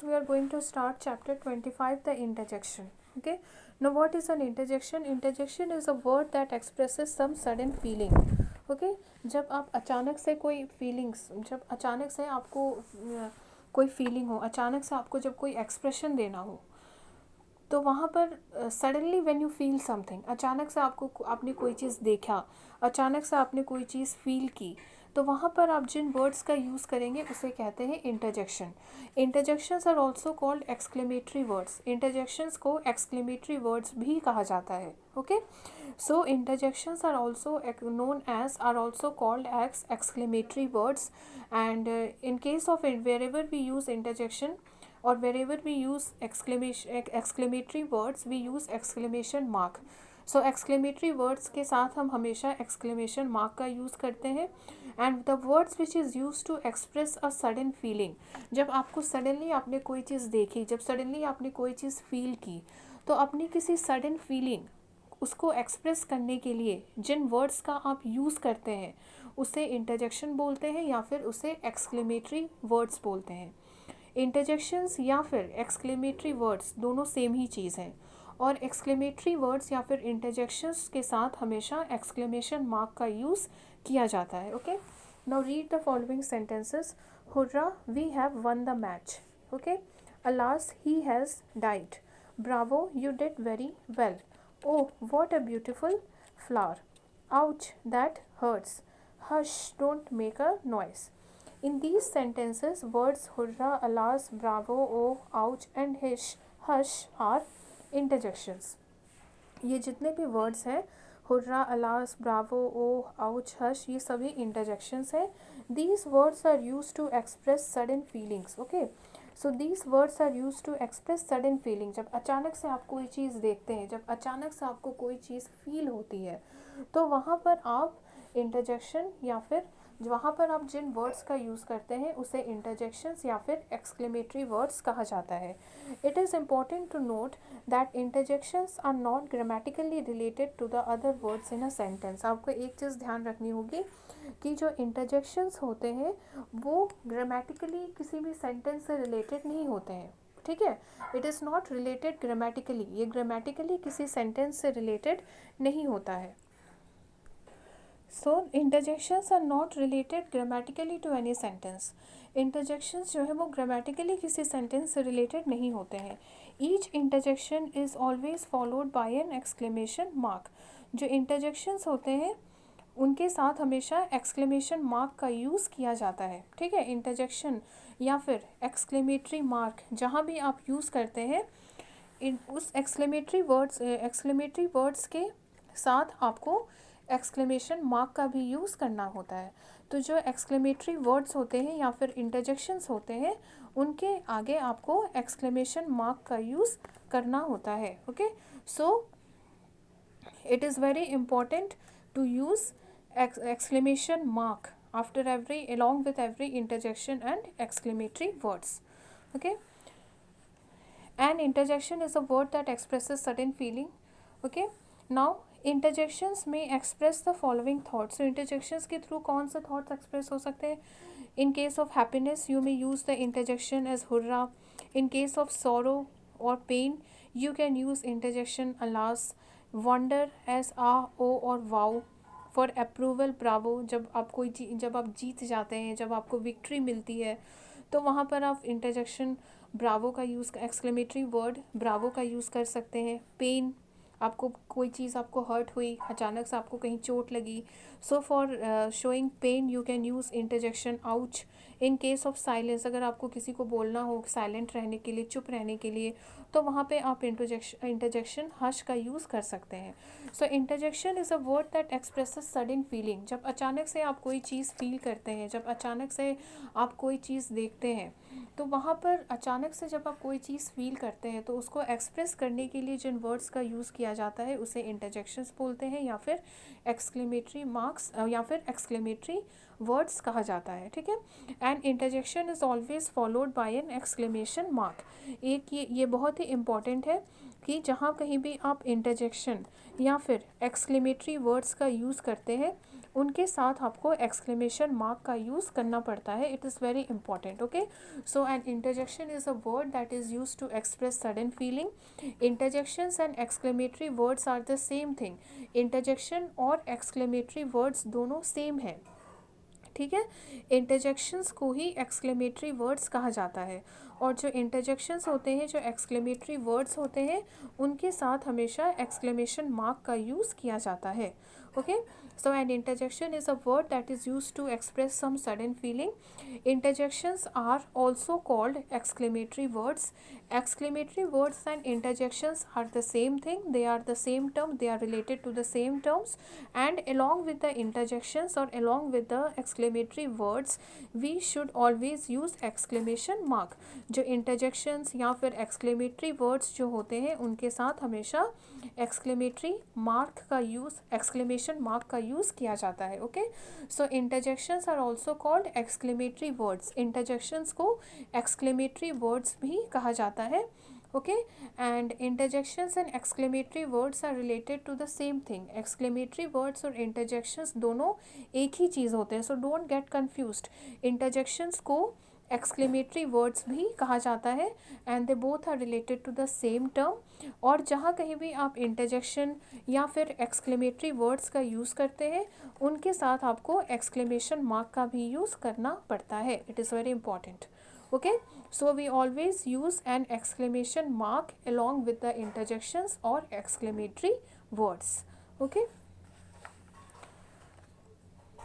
We are going to start chapter 25, the interjection. Okay, now what is an interjection? Interjection is a word that expresses some sudden feeling. Okay, जब आप अचानक से कोई feelings, जब अचानक से आपको कोई फीलिंग हो, अचानक से आपको जब कोई एक्सप्रेशन देना हो, तो वहाँ पर suddenly when you feel something, अचानक से आपने कोई चीज़ देखा, अचानक से आपने कोई चीज़ फील की, तो वहाँ पर आप जिन वर्ड्स का यूज़ करेंगे उसे कहते हैं interjection. Interjections are also called exclamatory words. Interjections को एक्सक्लेमेटरी वर्ड्स भी कहा जाता है. Okay, so interjections are also known as are also called as exclamatory words, and in case of wherever we use interjection or wherever we use exclamatory words, we use exclamation mark. So exclamatory words के साथ हम हमेशा exclamation mark का use करते हैं. And the words which is use to express a sudden feeling, जब आपको suddenly आपने कोई चीज़ देखी, जब सडनली आपने कोई चीज़ फील की, तो अपनी किसी सडन फीलिंग उसको एक्सप्रेस करने के लिए जिन वर्ड्स का आप यूज़ करते हैं उसे इंटरजेक्शन बोलते हैं या फिर उसे एक्सक्लेमेटरी वर्ड्स बोलते हैं. इंटरजेक्शंस या फिर एक्सक्लेमेटरी वर्ड्स दोनों सेम ही चीज़ हैं, और एक्सक्लेमेटरी वर्ड्स या फिर इंटरजेक्शंस के साथ हमेशा एक्सक्लेमेशन मार्क का यूज़ किया जाता है. Okay, now read the following sentences. Hurrah, we have won the match. Okay, alas, he has died. Bravo, you did very well. Oh, what a beautiful flower. Ouch, that hurts. Hush, don't make a noise. In these sentences, words hurrah, alas, bravo, oh, ouch and hush are interjections. ये जितने भी words हैं, hurrah, alas, bravo, oh, ouch, hush, ये सभी interjections हैं. These words are use to express sudden feelings. Okay, so these words are use to express sudden feeling. जब अचानक से आप कोई चीज़ देखते हैं, जब अचानक से आपको कोई चीज़ फील होती है, तो वहाँ पर आप इंटरजेक्शन या फिर वहाँ पर आप जिन वर्ड्स का यूज़ करते हैं उसे इंटरजेक्शंस या फिर एक्सक्लेमेटरी वर्ड्स कहा जाता है. It is important to note that interjections are not grammatically related to the other words in a sentence. आपको एक चीज़ ध्यान रखनी होगी कि जो इंटरजेक्शंस होते हैं वो ग्रामेटिकली किसी भी सेंटेंस से रिलेटेड नहीं होते हैं. ठीक है, it is not related grammatically, ये ग्रामेटिकली किसी सेंटेंस से रिलेटेड नहीं होता है. So interjections are not related grammatically to any sentence. Interjections जो है वो ग्रामेटिकली किसी सेंटेंस से रिलेटेड नहीं होते हैं. Each interjection is always followed by an exclamation mark. जो इंटरजेक्शंस होते हैं उनके साथ हमेशा एक्सक्लेमेशन मार्क का यूज़ किया जाता है. ठीक है, इंटरजेक्शन या फिर एक्सक्लेमेटरी मार्क जहाँ भी आप यूज़ करते हैं, उस एक्सक्लेमेटरी वर्ड्स के साथ आपको एक्सक्लेमेशन मार्क का भी यूज़ करना होता है. तो जो एक्सक्लेमेटरी वर्ड्स होते हैं या फिर इंटरजेक्शंस होते हैं उनके आगे आपको एक्सक्लेमेशन मार्क का यूज़ करना होता है. Okay, so it is very important to use exclamation mark after every, along with every interjection and exclamatory words. Okay, an interjection is a word that expresses certain feeling. Okay, now interjections may express the following thoughts. So interjections के through कौन से thoughts express हो सकते हैं? In case of happiness, you may use the interjection as hurrah. In case of sorrow or pain, you can use interjection alas. Wonder as ah, oh और wow. For approval, bravo. जब आप जीत जाते हैं, जब आपको विक्ट्री मिलती है, तो वहाँ पर आप इंटरजेक्शन ब्रावो का यूज़, एक्सक्लेमेटरी वर्ड ब्रावो का यूज़ कर सकते हैं. पेन, आपको कोई चीज़ आपको हर्ट हुई, अचानक से आपको कहीं चोट लगी, so for showing pain you can use interjection ouch. In case of silence, अगर आपको किसी को बोलना हो साइलेंट रहने के लिए, चुप रहने के लिए, तो वहाँ पे आप इंटरजेक्शन हश का यूज़ कर सकते हैं. So interjection is a word that expresses sudden feeling. जब अचानक से आप कोई चीज़ फील करते हैं, जब अचानक से आप कोई चीज़ देखते हैं, तो वहाँ पर अचानक से जब आप कोई चीज़ फील करते हैं तो उसको एक्सप्रेस करने के लिए जिन वर्ड्स का यूज़ किया जाता है उसे इंटरजेक्शंस बोलते हैं या फिर एक्सक्लेमेटरी मार्क्स या फिर एक्सक्लेमेटरी वर्ड्स कहा जाता है. ठीक है, and interjection is always followed by an exclamation mark. एक ये बहुत ही इम्पॉर्टेंट है कि जहाँ कहीं भी आप इंटरजेक्शन या फिर एक्सक्लेमेटरी वर्ड्स का यूज़ करते हैं उनके साथ आपको एक्सक्लेमेशन मार्क का यूज़ करना पड़ता है. It is very important. Okay, so an interjection is a word that is use to express sudden feeling. Interjections and exclamatory words are the same thing. Interjection और एक्सक्लेमेटरी वर्ड्स दोनों same है. ठीक है, interjections को ही exclamatory words कहा जाता है. और जो इंटरजेक्शंस होते हैं, जो एक्सक्लेमेटरी वर्ड्स होते हैं, उनके साथ हमेशा एक्सक्लेमेशन मार्क का यूज़ किया जाता है. Okay, so an interjection is a word that is use to express some sudden feeling. Interjections are also called exclamatory words. Exclamatory words and interjections are the same thing. They are the same term. They are related to the same terms. And along with the interjections or along with the exclamatory words, we should always use exclamation mark. जो interjections या फिर exclamatory words जो होते हैं, उनके साथ हमेशा exclamatory mark का use, exclamation mark का use किया जाता है. Okay, so interjections are also called exclamatory words. Interjections को exclamatory words भी कहा जाता है. Okay, and interjections and exclamatory words are related to the same thing. Exclamatory words और इंटरजेक्शंस दोनों एक ही चीज़ होते हैं, so don't get confused. Interjections को एक्सक्लेमेटरी वर्ड्स भी कहा जाता है and they both are related to the same term. और जहाँ कहीं भी आप इंटरजेक्शन या फिर एक्सक्लेमेटरी वर्ड्स का यूज़ करते हैं, उनके साथ आपको एक्सक्लेमेशन मार्क का भी यूज़ करना पड़ता है. It is very important. Okay, so we always use an exclamation mark along with the interjections or exclamatory words. Okay.